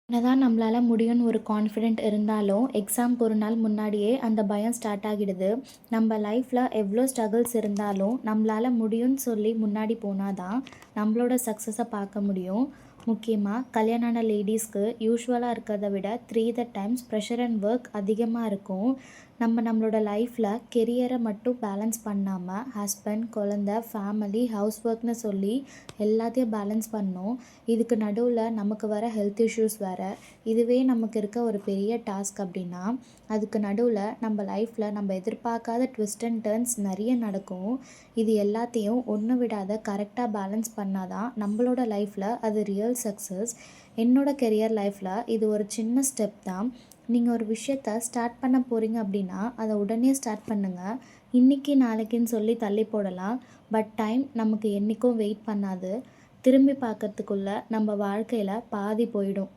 என்னதான் நம்மளால முடியும்னு ஒரு கான்ஃபிடென்ட் இருந்தாலும், எக்ஸாம்க்கு ஒரு நாள் முன்னாடியே அந்த பயம் ஸ்டார்ட் ஆகிடுது. நம்ம லைஃப்ல எவ்ளோ ஸ்ட்ரகிள்ஸ் இருந்தாலும், நம்மளால முடியும்னு சொல்லி முன்னாடி போனா தான், நம்மளோட சக்ஸஸ பார்க்க முடியும். முக்கியமா கல்யாணம் ஆன லேடீஸ்க்கு யூசுவலா இருக்கிறத விட 3 the times pressure and work அதிகமா இருக்கும். நம்மளோட லைஃப்ல கெரியர மட்டும் பேலன்ஸ் பண்ணாம, ஹஸ்பண்ட், குழந்தை, ஃபேமிலி, ஹவுஸ் ஒர்க்னு சொல்லி எல்லாத்தையும் பேலன்ஸ் பண்ணணும். இதுக்கு நடுவுல நமக்கு வர ஹெல்த் இஷ்யூஸ் வேற. இதுவே நமக்கு இருக்க ஒரு பெரிய டாஸ்க் அப்படின்னா, அதுக்கு நடுவுல நம்ம லைஃப்ல நம்ம எதிர்பார்க்காத ட்விஸ்ட் அண்ட் டர்ன்ஸ் நெறைய நடக்கும். இது எல்லாத்தையும் ஒண்ணு விடாத கரெக்ட்டா பேலன்ஸ் பண்ணா தான் நம்மளோட லைஃப்ல அது ரியல் சக்ஸஸ். என்னோட கெரியர் லைஃப்ல இது ஒரு சின்ன ஸ்டெப் தான். நீங்க ஒரு விஷயத்த ஸ்டார்ட் பண்ண போறீங்க அப்படின்னா, அத உடனே ஸ்டார்ட் பண்ணுங்க. இன்னைக்கு, நாளைக்குன்னு சொல்லி தள்ளி போடலாம். பட் டைம் நமக்கு என்னைக்கும் வெயிட் பண்ணாது. திரும்பி பார்க்கறதுக்குள்ள நம்ம வாழ்க்கையில பாதி போயிடும்.